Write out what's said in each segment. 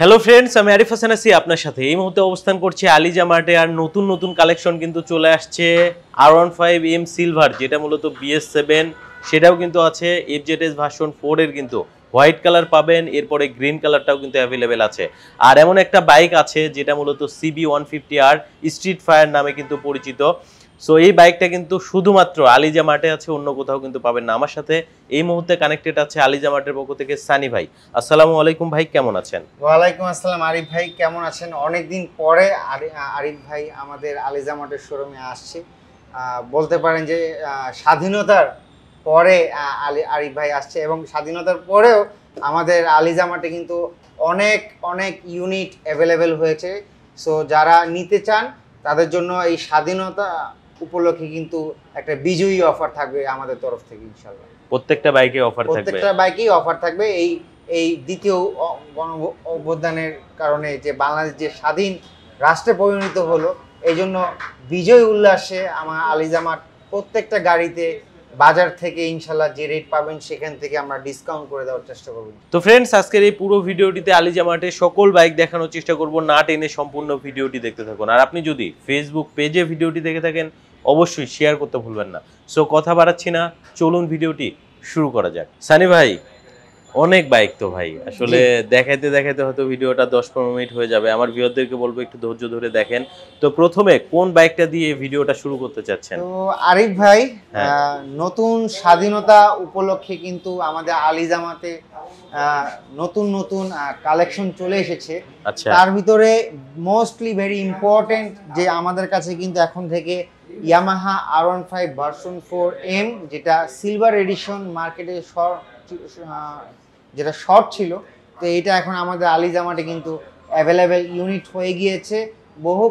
Hello friends, আমি আরিফ হাসান আছি আপনার সাথে। এই মুহূর্তে অবস্থান করছি আলিজা মার্টে। আর নতুন নতুন কালেকশন কিন্তু চলে আসছে। R15M সিলভার, যেটা মূলত BS7, সেটাও কিন্তু আছে। FZS ভার্সন 4 এর কিন্তু হোয়াইট কালার পাবেন, এরপরে গ্রিন কালারটাও কিন্তু অ্যাভেলেবেল আছে। আর এমন একটা বাইক আছে যেটা মূলত CB150R স্ট্রিট ফায়ার নামে কিন্তু পরিচিত। সো এই বাইকটা কিন্তু শুধুমাত্র আলিজা মার্টে আছে, অন্য কোথাও কিন্তু পাবেন না। আমার সাথে এই মুহূর্তে কানেক্টেড আছে আলিজা মার্টের পক্ষ থেকে সানি ভাই। আসসালামু আলাইকুম ভাই, কেমন আছেন? ওয়ালাইকুম আসসালাম আরিফ ভাই, কেমন আছেন? অনেকদিন পরে আরিফ ভাই আমাদের আলিজা মার্টের শোরুমে আসছে। বলতে পারেন যে স্বাধীনতার পরে আরিফ ভাই আসছে, এবং স্বাধীনতার পরেও আমাদের আলিজা মার্টে কিন্তু অনেক অনেক ইউনিট অ্যাভেলেবেল হয়েছে। সো যারা নিতে চান তাদের জন্য এই স্বাধীনতা উপলক্ষে কিন্তু একটা বিজয়ী অফার থাকবে আমাদের তরফ থেকে ইনশাল্লাহ। প্রত্যেকটা বাইকে অফার থাকবে? প্রত্যেকটা বাইকেই অফার থাকবে। এই দ্বিতীয় গণ অভ্যুত্থানের কারণে যে বাংলাদেশ যে স্বাধীন রাষ্ট্রে পরিণত হলো, এই জন্য বিজয় উল্লাসে আমার আলিজা মার্ট প্রত্যেকটা গাড়িতে বাজার থেকে ইনশাল্লাহ যে রেট পাবেন সেখান থেকে আমরা ডিসকাউন্ট করে দেওয়ার চেষ্টা করব। তো ফ্রেন্ডস, আজকের এই পুরো ভিডিওটিতে আলিজা মার্টের সকল বাইক দেখানোর চেষ্টা করব, না টেনে সম্পূর্ণ ভিডিওটি দেখতে থাকুন। আর আপনি যদি ফেসবুক পেজে ভিডিওটি দেখে থাকেন অবশ্যই শেয়ার করতে ভুলবেন না। সো কথা বাড়াচ্ছি না, চলুন ভিডিওটি শুরু করা যাক। সানি ভাই, অনেক বাইক তো ভাই, আসলে দেখাইতে দেখাইতে হয়তো ভিডিওটা 10-15 মিনিট হয়ে যাবে। আমার ভিউয়ারদেরকে বলবো একটু ধৈর্য ধরে দেখেন। তো প্রথমে কোন বাইকটা দিয়ে ভিডিওটা শুরু করতে চাচ্ছেন? তো আরিফ ভাই, নতুন স্বাধীনতা উপলক্ষে কিন্তু আমাদের আলিজামাতে নতুন নতুন কালেকশন চলে এসেছে। আচ্ছা, তার ভিতরে মোস্টলি ভেরি ইম্পর্টেন্ট যে আমাদের কাছে কিন্তু এখন থেকে ইয়ামাহা R15 ভার্সন 4M, যেটা সিলভার এডিশন মার্কেটে যেটা শর্ট ছিল, তো এটা এখন আমাদের আলিজামাতে কিন্তু অ্যাভেলেবেল ইউনিট হয়ে গিয়েছে। বহু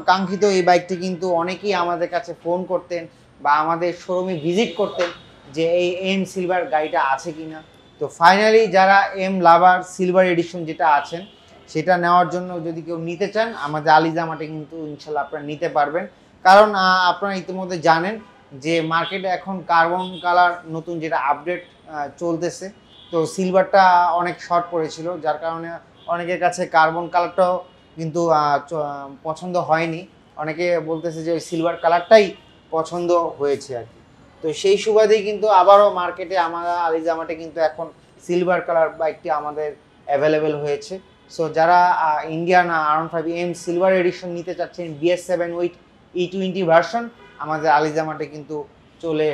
কাঙ্ক্ষিত এই বাইকটি কিন্তু অনেকেই আমাদের কাছে ফোন করতেন বা আমাদের শোরুমে ভিজিট করতেন যে এই এম সিলভার গাড়িটা আছে কিনা। তো ফাইনালি যারা এম লাভার সিলভার এডিশন যেটা আছেন সেটা নেওয়ার জন্য যদি কেউ নিতে চান, আমাদের আলিজা মার্টে কিন্তু ইনশাল্লাহ আপনারা নিতে পারবেন। কারণ আপনারা ইতিমধ্যে জানেন যে মার্কেটে এখন কার্বন কালার নতুন যেটা আপডেট চলতেছে, তো সিলভারটা অনেক শর্ট পড়েছিল, যার কারণে অনেকের কাছে কার্বন কালারটাও কিন্তু পছন্দ হয়নি। অনেকে বলতেছে যে সিলভার কালারটাই পছন্দ হয়েছে আর কি। তো সেই সুবাদেই কিন্তু আবারও মার্কেটে আমরা আলিজা মার্টে কিন্তু এখন সিলভার কালার বাইকটি আমাদের অ্যাভেলেবেল হয়েছে। সো যারা ইন্ডিয়ান R15M সিলভার এডিশন নিতে চাচ্ছেন BS7 উইথ E20 ভার্সন, আমাদের আলিজা মার্টে কিন্তু চলে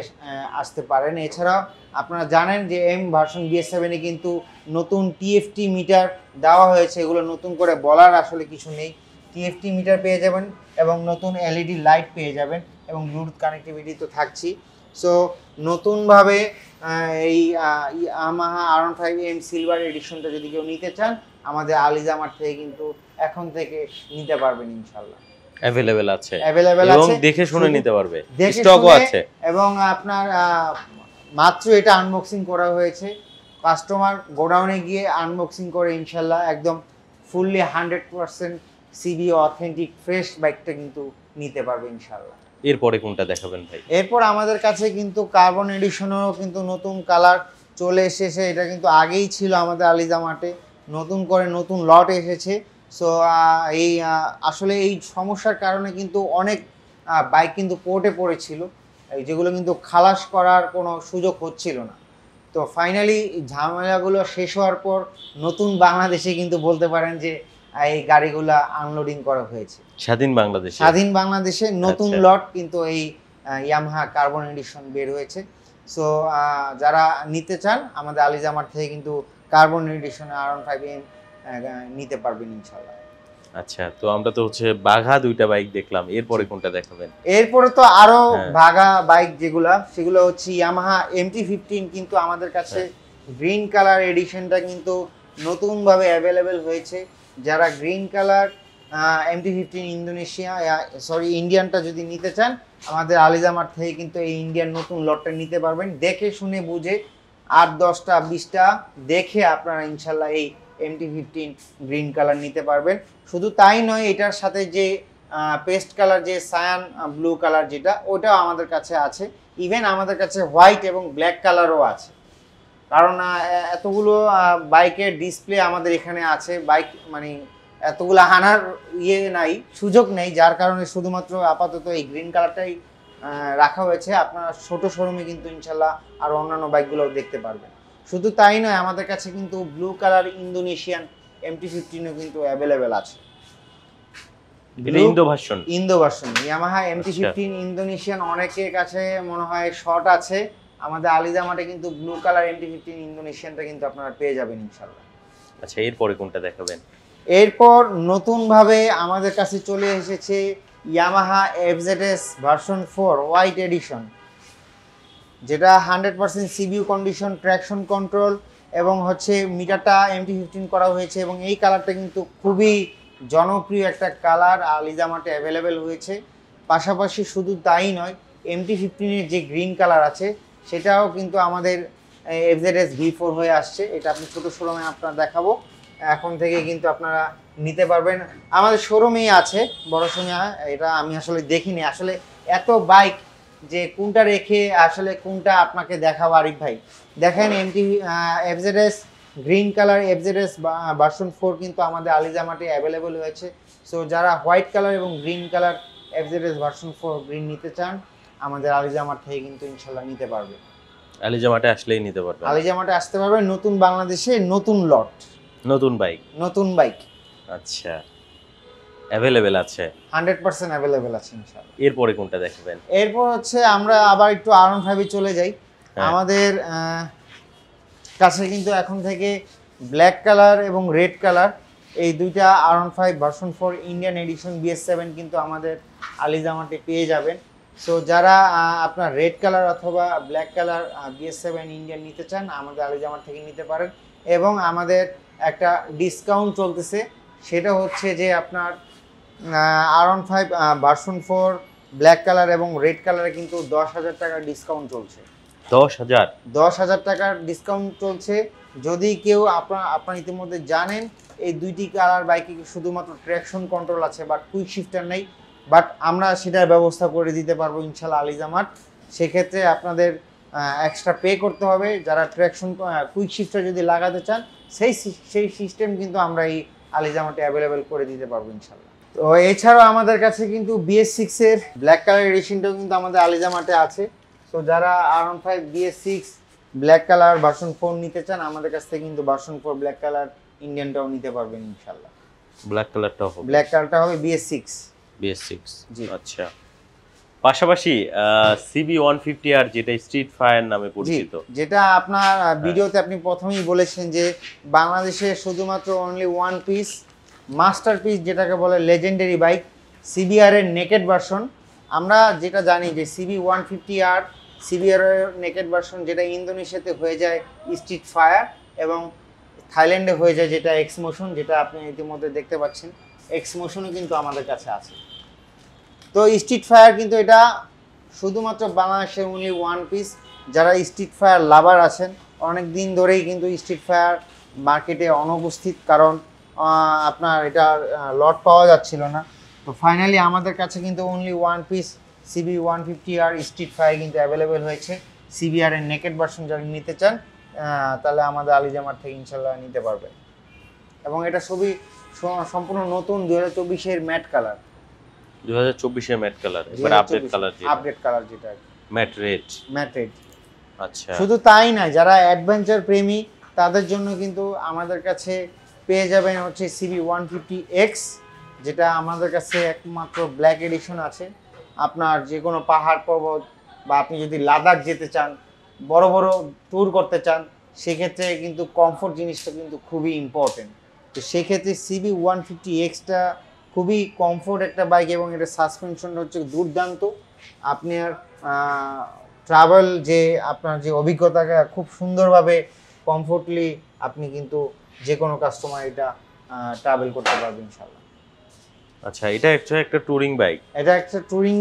আসতে পারেন। এছাড়াও আপনারা জানেন যে এম ভার্সন BS7 এ কিন্তু নতুন TFT মিটার দেওয়া হয়েছে। এগুলো নতুন করে বলার আসলে কিছু নেই। TFT মিটার পেয়ে যাবেন এবং নতুন LED লাইট পেয়ে যাবেন, এবং ব্লুটুথ কানেক্টিভিটি তো থাকছি। সো নতুনভাবে এই ইয়ামাহা R15M সিলভার এডিশনটা যদি কেউ নিতে চান, আমাদের আলিজা মার্ট থেকে কিন্তু এখন থেকে নিতে পারবেন ইনশাল্লাহ। অ্যাভেলেবেল আছে এবং দেখে শুনে নিতে পারবে, স্টকও আছে। এবং আপনার মাত্র এটা আনবক্সিং করা হয়েছে, কাস্টমার গোডাউনে গিয়ে আনবক্সিং করে ইনশাল্লাহ একদম ফুললি 100% সিবি অথেন্টিক ফ্রেশ বাইকটা কিন্তু নিতে পারবে ইনশাল্লাহ। এরপরে কোনটা দেখাবেন ভাই? এরপর আমাদের কাছে কিন্তু কার্বন এডিশনেরও কিন্তু নতুন কালার চলে এসেছে। এটা কিন্তু আগেই ছিল আমাদের আলিজা মার্টে, নতুন করে নতুন লট এসেছে। সো এই আসলে এই সমস্যার কারণে কিন্তু অনেক বাইক কিন্তু পোর্টে পড়েছিল, এই যেগুলো কিন্তু খালাস করার কোনো সুযোগ হচ্ছিল না। তো ফাইনালি ঝামেলাগুলো শেষ হওয়ার পর নতুন বাংলাদেশে কিন্তু বলতে পারেন যে এই গাড়িগুলো আনলোডিং করা হয়েছে স্বাধীন বাংলাদেশে নতুন লট কিন্তু এই ইয়ামাহা কার্বন এডিশন বের হয়েছে। সো যারা নিতে চান আমাদের আলিজা মার্ট থেকে কিন্তু কার্বন এডিশন R15M নিতে পারবেন ইনশাল্লাহ। আচ্ছা, তো আমরা তো হচ্ছে বাঘা দুইটা বাইক দেখলাম, এরপরে কোনটা দেখাবেন? এরপরে তো আরো বাঘা বাইক সেগুলো হচ্ছে ইয়ামাহা MT-15, কিন্তু আমাদের কাছে গ্রিন কালার এডিশনটা কিন্তু নতুনভাবে অ্যাভেলেবেল হয়েছে। যারা গ্রিন কালার MT-15 ইন্ডিয়ানটা যদি নিতে চান, আমাদের আলিজা মার্ট থেকে কিন্তু এই ইন্ডিয়ান নতুন লটটা নিতে পারবেন। দেখে শুনে বুঝে 8-10টা 20টা দেখে আপনারা ইনশাল্লাহ এই MT-15 গ্রিন কালার নিতে পারবেন। শুধু তাই নয়, এটার সাথে যে পেস্ট কালার যে সায়ান ব্লু কালার যেটা, ওটাও আমাদের কাছে আছে। ইভেন আমাদের কাছে হোয়াইট এবং ব্ল্যাক কালারও আছে। কারণ এতগুলো বাইকের ডিসপ্লে আমাদের এখানে আছে, বাইক মানে এতগুলো আনার নাই, সুযোগ নেই, যার কারণে শুধুমাত্র আপাতত এই গ্রিন কালারটাই রাখা হয়েছে। আপনারা ছোট শোরুমে কিন্তু ইনশাল্লাহ আর অন্যান্য বাইকগুলোও দেখতে পারবেন। শুধু তাই নয়, আমাদের কাছে কিন্তু ব্লু কালার ইন্দোনেশিয়ান MT-15ও কিন্তু অ্যাভেলেবেল আছে। Indo version Yamaha MT-15 Indonesian অনেকের কাছে মনে হয় শর্ট আছে, আমাদের আলিজা মার্টে কিন্তু ব্লু কালার MT-15 ইন্দোনেশিয়ানটা কিন্তু আপনারা পেয়ে যাবেন ইনশাল্লাহ। আচ্ছা, এরপরে কোনটা দেখাবেন? এরপর নতুনভাবে আমাদের কাছে চলে এসেছে Yamaha FZS version 4 white addition, যেটা 100% সিবিইউ কন্ডিশন, ট্র্যাকশন কন্ট্রোল এবং হচ্ছে মিটারটা MT-15 করা হয়েছে। এবং এই কালারটা কিন্তু খুবই জনপ্রিয় একটা কালার, আলিজা মার্টে অ্যাভেলেবেল হয়েছে। পাশাপাশি শুধু তাই নয়, MT-15 এর যে গ্রিন কালার আছে সেটাও কিন্তু আমাদের FZS V4 হয়ে আসছে। এটা আপনি ছোটো শোরুমে আপনার দেখাবো, এখন থেকে কিন্তু আপনারা নিতে পারবেন। আমাদের শোরুমেই আছে, বড় শোরুমে। এটা আমি আসলে দেখিনি, আসলে এত বাইক যে কোনটা রেখে আসলে কোনটা আপনাকে দেখাবো। আরিফ ভাই দেখেন, FZS green colour FZS version 4 কিন্তু আমাদের আলিজা মার্টে অ্যাভেলেবল হয়েছে। সো যারা হোয়াইট কালার এবং green colour FZS version 4 green নিতে চান, আমাদের আলিজা মার্ট থেকে কিন্তু ইনশাল্লাহ নিতে পারবে। আলিজা মার্টে আসলেই নিতে পারবে, আলিজা মার্টে আসতে পারবে। নতুন বাংলাদেশে নতুন লট, নতুন বাইক। আচ্ছা, অ্যাভেলেবেল আছে, 100% অ্যাভেলেবেল আছে ইনশাআল্লাহ। এরপরে কোনটা দেখাবেন? এরপর হচ্ছে আমরা আবার একটু R15 চলে যাই। আমাদের কাছে কিন্তু এখন থেকে ব্ল্যাক কালার এবং রেড কালার এই দুইটা R15 version 4 Indian addition BS7 কিন্তু আমাদের আলিজা মার্টে পেয়ে যাবেন। সো যারা আপনার রেড কালার অথবা ব্ল্যাক কালার BS7 ইন্ডিয়ান নিতে চান, আমাদের আলিজা মার্ট থেকে নিতে পারেন। এবং আমাদের একটা ডিসকাউন্ট চলতেছে, সেটা হচ্ছে যে আপনার R15 ভার্সন 4 ব্ল্যাক কালার এবং রেড কালারে কিন্তু 10,000 টাকার ডিসকাউন্ট চলছে। 10,000 টাকার ডিসকাউন্ট চলছে। যদি কেউ আপনার ইতিমধ্যে জানেন এই দুইটি কালার বাইকে শুধুমাত্র ট্র্যাকশন কন্ট্রোল আছে, বাট কুইক শিফটার নেই, বাট আমরা সেটার ব্যবস্থা করে দিতে পারবো ইনশাল্লাহ আলিজা মার্ট। সেক্ষেত্রে আপনাদের এক্সট্রা পে করতে হবে। যারা ট্র্যাকশন কুইক শিফটার যদি লাগাতে চান, সেই সিস্টেম কিন্তু আমরা এই আলিজা মার্টে অ্যাভেলেবেল করে দিতে পারবো ইনশাল্লাহ। তো এছাড়াও আমাদের কাছে কিন্তু BS6 এর ব্ল্যাক কালার এডিশনটাও কিন্তু আমাদের আলিজা মার্টে আছে। তো যারা R15 BS6 black colour version 4 নিতে চান, আমাদের কাছ থেকে কিন্তু ভার্সন 4 ব্ল্যাক কালার ইন্ডিয়ানটাও নিতে পারবেন ইনশাল্লাহ। ব্ল্যাক কালারটা হবে BS6 জি। আচ্ছা, পাশাপাশি CB150R যেটা স্ট্রিট ফায়ার নামে পরিচিত, যেটা আপনার ভিডিওতে আপনি প্রথমেই বলেছেন যে বাংলাদেশে শুধুমাত্র অনলি ওয়ান পিস মাস্টারপিস, যেটাকে বলে লেজেন্ডারি বাইক CBR এর নেকেড ভার্সন। আমরা যেটা জানি যে CB150R CBR এর নেকেড ভার্সন, যেটা ইন্দোনেশিয়াতে হয়ে যায় স্ট্রিট ফায়ার এবং থাইল্যান্ডে হয়ে যায় যেটা এক্সমোশন, যেটা আপনি ইতিমধ্যে দেখতে পাচ্ছেন। এক্সমোশনও কিন্তু আমাদের কাছে আছে। তো স্ট্রিট ফায়ার কিন্তু এটা শুধুমাত্র বাংলাদেশের অনলি ওয়ান পিস। যারা স্ট্রিট ফায়ার লাভার আছেন, অনেক দিন ধরেই কিন্তু স্ট্রিট ফায়ার মার্কেটে অনুপস্থিত, কারণ আপনার এটা লট পাওয়া যাচ্ছিল না। তো ফাইনালি আমাদের কাছে কিন্তু only one piece CB150R street fire কিন্তু অ্যাভেলেবেল হয়েছে। CBR এর নেকেড ভার্সন যারা নিতে চান, তাহলে আমাদের আলিজা মার্ট থেকে ইনশাল্লাহ নিতে পারবে। এবং এটা সবই সম্পূর্ণ নতুন 2024 এর ম্যাট কালার, 2024 এর ম্যাট কালার, এবার আপডেট কালার যেটা ম্যাট রেড। আচ্ছা, শুধু তাই না, যারা অ্যাডভেঞ্চার প্রেমী তাদের জন্য কিন্তু আমাদের কাছে পেয়ে যাবেন হচ্ছে CB150X, যেটা আমাদের কাছে একমাত্র ব্ল্যাক এডিশন আছে। আপনার যে কোনো পাহাড় পর্বত বা আপনি যদি লাদাখ যেতে চান, বড় বড় ট্যুর করতে চান, সেক্ষেত্রে কিন্তু কমফোর্ট জিনিসটা কিন্তু খুবই ইম্পর্টেন্ট। তো সেক্ষেত্রে CB150Xটা খুবই কমফোর্ট একটা বাইক এবং এটা সাসপেনশনটা হচ্ছে দুর্দান্ত। আপনার ট্রাভেল যে আপনার যে অভিজ্ঞতাকে খুব সুন্দরভাবে কমফোর্টলি আপনি কিন্তু যে কোনো কাস্টমার এটা ট্রাভেল করতে পারবেন ইনশাআল্লাহ। আচ্ছা, এটা অ্যাকচুয়ালি একটা টুরিং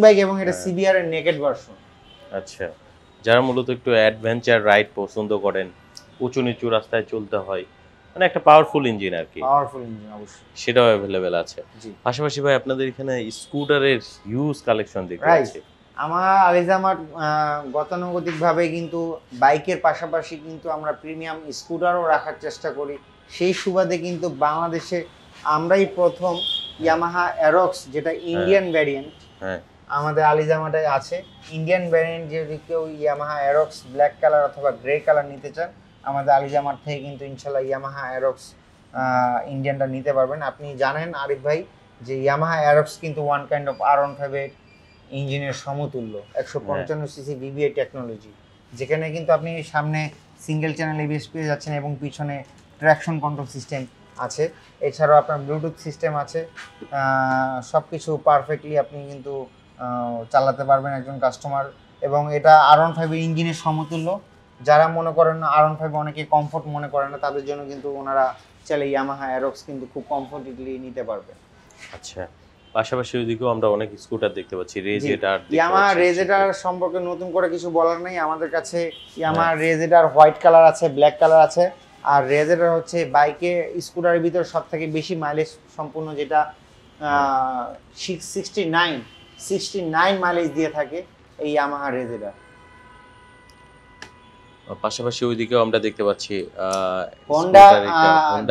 বাইক, এবং এটা CBR এর নেকেড ভার্সন। আচ্ছা, যারা মূলত একটু অ্যাডভেঞ্চার রাইড পছন্দ করেন, উঁচু নিচু রাস্তায় চলতে হয়, মানে একটা পাওয়ারফুল ইঞ্জিন আর কি, অবশ্যই সেটাও অ্যাভেলেবেল আছে। পাশাপাশি ভাই আপনাদের এখানে স্কুটারের হিউজ কালেকশন দেখতে পাচ্ছি। আমার আলিজামার গতানুগতিকভাবে কিন্তু বাইকের পাশাপাশি কিন্তু আমরা প্রিমিয়াম স্কুটারও রাখার চেষ্টা করি। সেই সুবাদে কিন্তু বাংলাদেশে আমরাই প্রথম ইয়ামাহা অ্যারক্স, যেটা ইন্ডিয়ান ভ্যারিয়েন্ট, হ্যাঁ আমাদের আলিজামাটায় আছে। ইন্ডিয়ান ভ্যারিয়েন্ট যদি কেউ ইয়ামাহা অ্যারক্স ব্ল্যাক কালার অথবা গ্রে কালার নিতে চান, আমাদের আলিজামার থেকে কিন্তু ইনশাল্লাহ ইয়ামাহা অ্যারক্স ইন্ডিয়ানটা নিতে পারবেন। আপনি জানেন আরিফ ভাই যে ইয়ামাহা অ্যারক্স কিন্তু ওয়ান কাইন্ড অফ R15 এর ইঞ্জিনের সমতুল্য, 155 সিসি VVA টেকনোলজি, যেখানে কিন্তু আপনি সামনে সিঙ্গেল চ্যানেল ABS পেয়ে যাচ্ছেন এবং পিছনে ট্র্যাকশন কন্ট্রোল সিস্টেম আছে। এছাড়াও আপনার ব্লুটুথ সিস্টেম আছে। সব কিছু পারফেক্টলি আপনি কিন্তু চালাতে পারবেন একজন কাস্টমার, এবং এটা R15 এর ইঞ্জিনের সমতুল্য। যারা মনে করেন না R15 অনেকে কমফোর্ট মনে করে না, তাদের জন্য কিন্তু ওনারা চাইলে ইয়ামাহা অ্যারক্স কিন্তু খুব কমফোর্টেবলি নিতে পারবে। আচ্ছা, পাশাপাশি ওইদিকেও আমরা অনেক স্কুটার দেখতে পাচ্ছি, রেজেটার। ইয়ামাহা রেজেটার সম্পর্কে নতুন করে কিছু বলার নেই, আমাদের কাছে ইয়ামাহা রেজেটার হোয়াইট কালার আছে, ব্ল্যাক কালার আছে। আর রেজেটার হচ্ছে বাইকে স্কুটারের ভিতর সব থেকে বেশি মাইলেজ সম্পূর্ণ, যেটা 69 মাইলেজ দিয়ে থাকে এই ইয়ামাহা রেজেটার। পাশাপাশি ওইদিকেও আমরা দেখতে পাচ্ছি হোন্ডা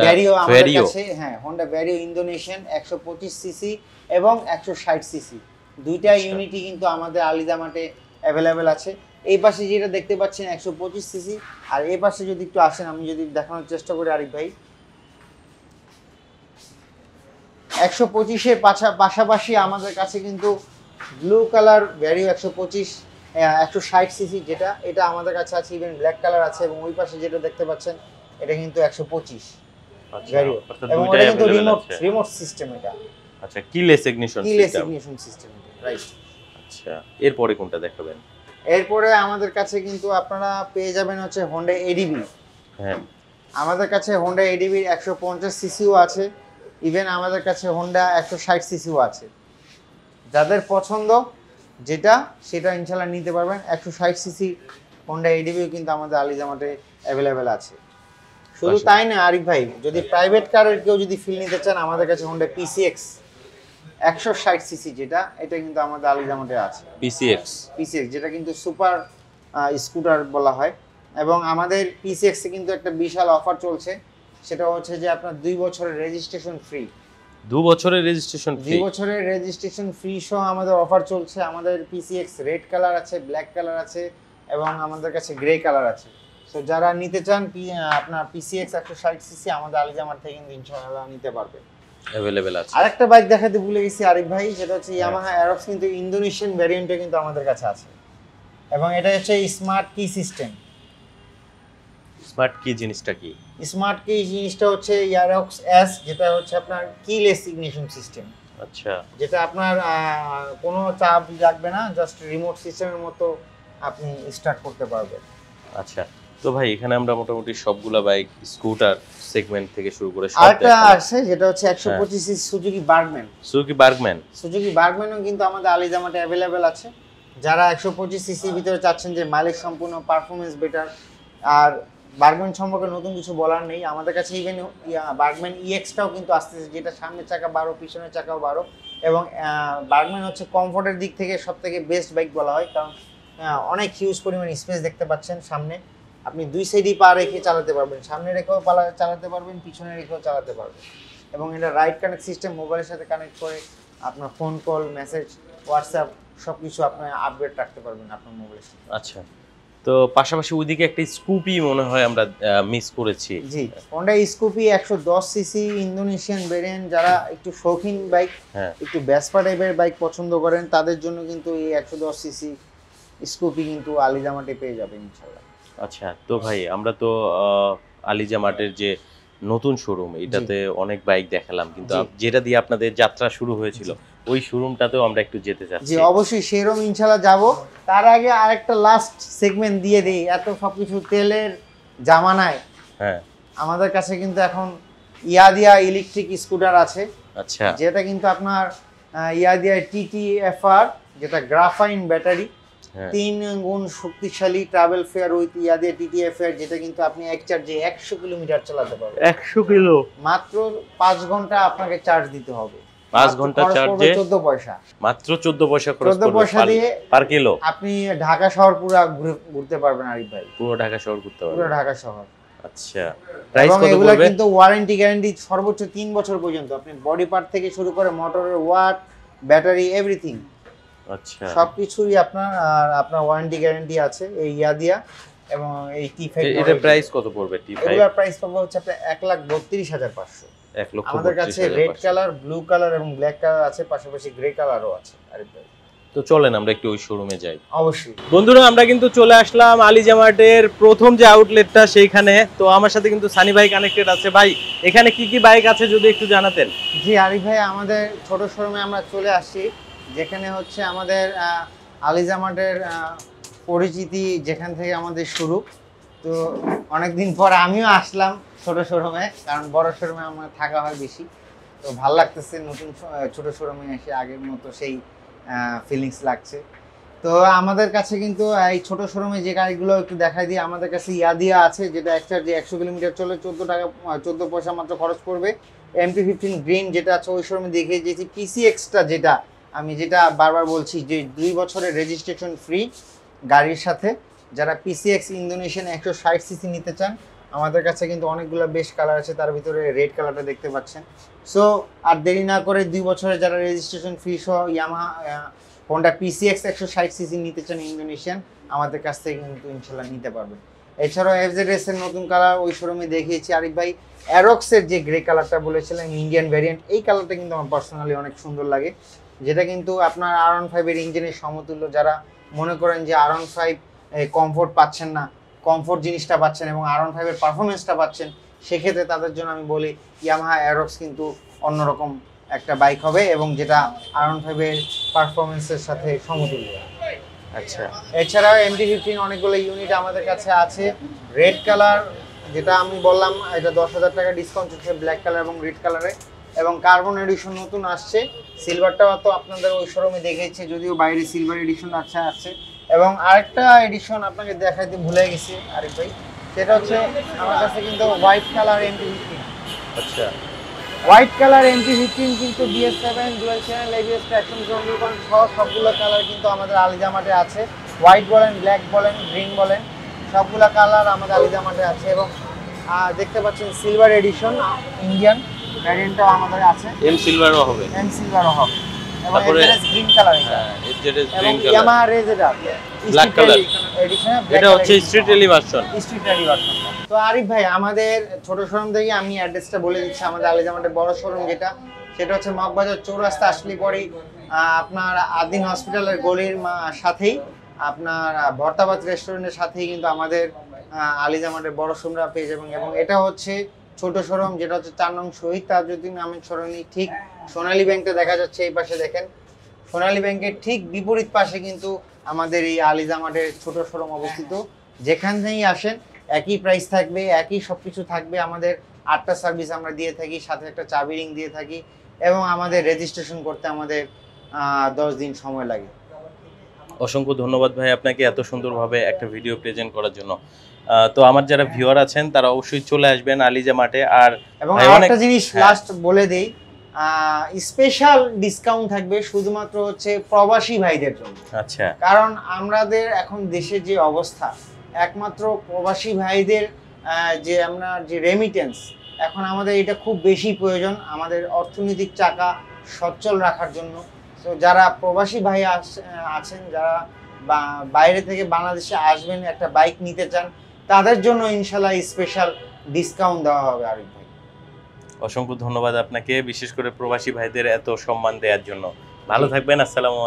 ভ্যারিও আমাদের কাছে, হ্যাঁ হোন্ডা ভ্যারিও ইন্দোনেশিয়ান 125 সিসি এবং 160 সিসি দুইটা ইউনিটই কিন্তু আমাদের আলিজামাটে অ্যাভেলেবেল আছে। এই পাশে যেটা দেখতে পাচ্ছেন 125 সিসি, আর এই পাশে যদি একটু আসেন, আমি যদি দেখানোর চেষ্টা করি আরিফ ভাই, 125-এর পাশাপাশি আমাদের কাছে কিন্তু ব্লু কালার ভ্যারিও 160 সিসি, যেটা এটা আমাদের কাছে আছে। ইভেন ব্ল্যাক কালার আছে, এবং ওই পাশে যেটা দেখতে পাচ্ছেন এটা কিন্তু 125 ভ্যারিও, এবং এটা কিন্তু রিমোট সিস্টেম। এটা আচ্ছা, কিলেস ইগনিশন সিস্টেম, রাইট। আচ্ছা, এরপরে কোনটা দেখাবেন? এরপরে আমাদের কাছে কিন্তু আপনারা পেয়ে যাবেন হচ্ছে হোন্ডা ADV। হ্যাঁ, আমাদের কাছে হোন্ডা ADV 150 সিসিও আছে, ইভেন আমাদের কাছে হোন্ডা 160 সিসিও আছে। যাদের পছন্দ যেটা সেটা ইনশাল্লাহ নিতে পারবেন। 160 সিসি হোন্ডা ADVও কিন্তু আমাদের আলিজামাটে অ্যাভেলেবেল আছে। শুধু তাই না আরিফ ভাই, যদি প্রাইভেট কারের কেউ যদি ফিল নিতে চান, আমাদের কাছে হোন্ডা PCX 160 সিসি, যেটা এটা কিন্তু আমাদের আলিজামাটে আছে। PCX যেটা কিন্তু সুপার স্কুটার বলা হয়। এবং আমাদের PCX এ কিন্তু একটা বিশাল অফার চলছে, সেটা হচ্ছে যে আপনার 2 বছরের রেজিস্ট্রেশন ফ্রি। 2 বছরের রেজিস্ট্রেশন ফ্রি? 2 বছরের রেজিস্ট্রেশন ফ্রি সহ আমাদের অফার চলছে। আমাদের PCX রেড কালার আছে, ব্ল্যাক কালার আছে, এবং আমাদের কাছে গ্রে কালার আছে। সো যারা নিতে চান আপনার PCX 160 সিসি, আমাদের আলিজামার থেকে কিন্তু ইনশাআল্লাহ নিতে পারবে, অ্যাভেলেবেল আছে। আরেকটা বাইক দেখাতে ভুলে গেছি আরিফ ভাই, সেটা হচ্ছে ইয়ামাহা অ্যারক্স, কিন্তু ইন্দোনেশিয়ান ভ্যারিয়েন্টে কিন্তু আমাদের কাছে আছে, এবং এটা হচ্ছে স্মার্ট কি সিস্টেম। স্মার্ট কি জিনিসটা কি? স্মার্ট কি জিনিসটা হচ্ছে অ্যারক্স S, যেটা হচ্ছে আপনার কিলেস ইগনিশন সিস্টেম। আচ্ছা, যেটা আপনার কোনো চাপ লাগবে না, জাস্ট রিমোট সিস্টেমের মতো আপনি স্টার্ট করতে পারবেন। আচ্ছা, তো ভাই এখানে আমরা মোটামুটি সবগুলা বাইক স্কুটার সেগমেন্ট থেকে শুরু করে সব আরেকটা আছে, যেটা হচ্ছে 125 সিসি সুজুকি বার্গম্যান। সুজুকি বার্গম্যানও কিন্তু আমাদের আলিজামাটে অ্যাভেলেবেল আছে। যারা 125 সিসির ভিতরে চাচ্ছেন যে মাইলেজ সম্পূর্ণ, পারফরমেন্স বেটার, আর বার্গম্যান সম্পর্কে নতুন কিছু বলার নেই। আমাদের কাছে ইভেন বার্গম্যান EX-টাও কিন্তু আসতেছে, যেটা সামনের চাকা 12, পিছনের চাকাও 12। এবং বার্গম্যান হচ্ছে কমফোর্টের দিক থেকে সবথেকে বেস্ট বাইক বলা হয়, কারণ অনেক হিউজ পরিমাণ স্পেস দেখতে পাচ্ছেন সামনে। আপনি 2 সাইডই পা রেখে চালাতে পারবেন, সামনে রেখেও চালাতে পারবেন, পিছনে রেখেও চালাতে পারবেন। এবং এটা রাইট কানেক্ট সিস্টেম, মোবাইলের সাথে কানেক্ট করে আপনার ফোন কল, মেসেজ, হোয়াটসঅ্যাপ সব কিছু আপনি আপডেট রাখতে পারবেন আপনার মোবাইলের সাথে। আচ্ছা, তো পাশাপাশি ওইদিকে একটা স্কুপি মনে হয় আমরা মিস করেছি। জি, হোন্ডা স্কুপি 110 সিসি ইন্দোনেশিয়ান ভেরিয়েন্ট। যারা একটু শৌখিন বাইক, একটু ভেসপা টাইপের বাইক পছন্দ করেন, তাদের জন্য কিন্তু এই 110 সিসি স্কুপি কিন্তু আলিজামাটে পেয়ে যাবেন ইনশাআল্লাহ। আচ্ছা, তো ভাই আমরা তো আলিজামাটের যে নতুন শোরুম, এটাতে অনেক বাইক দেখালাম, কিন্তু যেটা দিয়ে আপনাদের যাত্রা শুরু হয়েছিল ওই শোরুমটাতেও আমরা একটু যেতে চাচ্ছি। জি অবশ্যই, সেরকম ইনশাআল্লাহ যাব। তার আগে আরেকটা লাস্ট সেগমেন্ট দিয়ে দেই। এত সবকিছু তেলের জামানায় আমাদের কাছে কিন্তু এখন ইয়াদিয়া ইলেকট্রিক স্কুটার আছে। আচ্ছা, যেটা কিন্তু আপনার ইয়াদিয়া TTFR, যেটা গ্রাফাইন ব্যাটারি, 3 গুণ শক্তিশালী ট্রাভেল ফেয়ার উইথ ইয়াদিয়া TTFR, যেটা কিন্তু আপনি এক চার্জে 100 কিলোমিটার চালাতে পারবেন। 100 কিলো? মাত্র 5 ঘন্টা আপনাকে চার্জ দিতে হবে। 5 ঘন্টা চার্জে 14 পয়সা, মাত্র 14 পয়সা খরচ 14 পয়সা দিয়ে পার কিলো আপনি ঢাকা শহর পুরো ঘুরতে পারবেন আরিফ ভাই, পুরো ঢাকা শহর ঘুরতে পুরো পারবেন। ঢাকা শহর। আচ্ছা, প্রাইস কত এগুলা পড়বে? কিন্তু ওয়ারেন্টি গ্যারান্টি সর্বোচ্চ 3 বছর পর্যন্ত, আপনি বডি পার্ট থেকে শুরু করে মোটরের ওয়াট, ব্যাটারি, এভরিথিং আচ্ছা, সবকিছুই আপনার ওয়ারেন্টি গ্যারান্টি আছে এই দিয়া এবং এই T5 এটা প্রাইস কত পড়বে T5? এগুলোর প্রাইস পাবো হচ্ছে আপনার 1,32,500। 1,32,500 আমাদের কাছে রেড কালার, ব্লু কালার এবং ব্ল্যাক কালার আছে, পাশাপাশি গ্রে কালারও আছে আরিফ ভাই। তো চলেন আমরা একটু ওই শোরুমে যাই। অবশ্যই বন্ধুরা, আমরা কিন্তু চলে আসলাম আলিজা মার্টের প্রথম যে আউটলেটটা সেইখানে। তো আমার সাথে কিন্তু সানি ভাই কানেক্টেড আছে। ভাই, এখানে কি কি বাইক আছে যদি একটু জানাতেন। জি আরিফ ভাই, আমাদের ছোট শোরুমে আমরা চলে আসছি, যেখানে হচ্ছে আমাদের আলিজা মার্টের পরিচিতি, যেখান থেকে আমাদের শুরু। তো অনেকদিন পর আমিও আসলাম ছোট শোরুমে, কারণ বড় শোরুমে আমার থাকা হয় বেশি। তো ভালো লাগতেছে নতুন ছোট শোরুমে এসে, আগের মতো সেই ফিলিংস লাগছে। তো আমাদের কাছে কিন্তু এই ছোট শোরুমে যে গাড়িগুলো একটু দেখাই দিই। আমাদের কাছে ইয়াদিয়া আছে, যেটা এক চার্জে 100 কিলোমিটার চলে 14 পয়সা মাত্র খরচ পড়বে। MP15 গ্রিন যেটা আছে ওই শোরুমে দেখিয়ে দিয়েছি। PCX-টা যেটা আমি বারবার বলছি, যে 2 বছরের রেজিস্ট্রেশন ফ্রি গাড়ির সাথে। যারা PCX ইন্দোনেশিয়ান 160 সিসি নিতে চান, আমাদের কাছে কিন্তু অনেকগুলো বেশ কালার আছে, তার ভিতরে রেড কালারটা দেখতে পাচ্ছেন। সো আর দেরি না করে 2 বছরের যারা রেজিস্ট্রেশন ফ্রি সহ ইয়ামাহা হোন্ডা PCX 160 সিসি নিতে চান ইন্দোনেশিয়ান, আমাদের কাছ থেকে কিন্তু ইনশাল্লাহ নিতে পারবেন। এছাড়াও FZS এর নতুন কালার ওই শোরুমে দেখিয়েছি আরিফ ভাই। অ্যারক্সের যে গ্রে কালারটা বলেছিলেন ইন্ডিয়ান ভ্যারিয়েন্ট, এই কালারটা কিন্তু আমার পার্সোনালি অনেক সুন্দর লাগে, যেটা কিন্তু আপনার R15 এর ইঞ্জিনের সমতুল্য। যারা মনে করেন যে R15 কমফোর্ট পাচ্ছেন না, কমফোর্ট জিনিসটা পাচ্ছেন এবং R15 এর পারফরমেন্সটা পাচ্ছেন, সেক্ষেত্রে তাদের জন্য আমি বলি ইয়ামাহা অ্যারক্স কিন্তু অন্যরকম একটা বাইক হবে, এবং যেটা R15 এর পারফরমেন্সের সাথে সমতুল্য। আচ্ছা, এছাড়াও MT15 অনেকগুলো ইউনিট আমাদের কাছে আছে। রেড কালার যেটা আমি বললাম, এটা 10,000 টাকা ডিসকাউন্ট চলছে ব্ল্যাক কালার এবং রেড কালারে, এবং কার্বন এডিশন নতুন আসছে। সিলভারটাও তো আপনাদের ওই শোরুমে দেখেছে, যদিও বাইরে সিলভার এডিশন আসছে। এবং আরেকটা এডিশন আপনাকে দেখাইতে ভুলে গেছি আরিফ ভাই, সেটা হচ্ছে আমার কাছে কিন্তু হোয়াইট কালার MT15। আচ্ছা, হোয়াইট কালার MT15 কিন্তু BS7 dual channel ABS traction control সহ সবগুলো কালার কিন্তু আমাদের আলিজা মার্টে আছে। হোয়াইট বলেন, ব্ল্যাক বলেন, গ্রিন বলেন, সবগুলো কালার আমাদের আলিজা মার্টে আছে। এবং দেখতে পাচ্ছেন সিলভার এডিশন ইন্ডিয়ান ভ্যারিয়েন্টটাও আমাদের আছে। এম সিলভারও হবে, এম সিলভারও হবে, এবং তারপরে গ্রিন কালার, FZS এবং গ্রিন কালার, ইয়ামাহা রেজ এটা ব্ল্যাক কালার এডিশন, এটা হচ্ছে street rally version. Street rally version. তো আরিফ ভাই, আমাদের ছোট শোরুম থেকে আমি অ্যাড্রেসটা বলে দিচ্ছি। আমাদের আলিজা মার্টের বড় শোরুম সেটা হচ্ছে মগবাজার চৌরাস্তা আসলে পরেই আপনার আদিন হসপিটালের গলির সাথেই, আপনার ভর্তাবাদ রেস্টুরেন্টের সাথেই কিন্তু আমাদের আলিজা মার্টের বড় শোরুমটা পেয়ে যাবেন। এবং এটা হচ্ছে ছোট শোরুম, যেটা হচ্ছে 4 নং শহীদ তাজউদ্দিন আহমেদ সরণি, ঠিক সোনালী ব্যাংকটা দেখা যাচ্ছে এই পাশে, দেখেন সোনালী ব্যাংকের ঠিক বিপরীত পাশে কিন্তু আমাদের এই আলিজা মার্টের ছোট শোরুম অবস্থিত। যেখান থেকেই আসেন একই প্রাইস থাকবে, একই সব কিছু থাকবে। আমাদের 8টা সার্ভিস আমরা দিয়ে থাকি, সাথে একটা চাবি রিং দিয়ে থাকি, এবং আমাদের রেজিস্ট্রেশন করতে আমাদের 10 দিন সময় লাগে। অসংখ্য ধন্যবাদ ভাই আপনাকে এত সুন্দরভাবে একটা ভিডিও প্রেজেন্ট করার জন্য। তো আমার যারা ভিউয়ার আছেন তারা অবশ্যই চলে আসবেন আলিজা মার্টে। আর এবং আরেকটা জিনিস লাস্ট বলে দেই, স্পেশাল ডিসকাউন্ট থাকবে শুধুমাত্র হচ্ছে প্রবাসী ভাইদের জন্য। আচ্ছা, কারণ আমাদের এখন দেশের যে অবস্থা, একমাত্র প্রবাসী ভাইদের যে আমরা যে রেমিটেন্স, এখন আমাদের এটা খুব বেশি প্রয়োজন আমাদের অর্থনৈতিক চাকা সচ্ছল রাখার জন্য। তো যারা প্রবাসী ভাই আছেন, যারা বাইরে থেকে বাংলাদেশে আসবেন, একটা বাইক নিতে চান, তাদের জন্য ইনশাল্লাহ স্পেশাল ডিসকাউন্ট দেওয়া হবে আরিফ ভাই। অসংখ্য ধন্যবাদ আপনাকে, বিশেষ করে প্রবাসী ভাইদের এত সম্মান দেওয়ার জন্য। ভালো থাকবেন, আসসালামু আলাইকুম।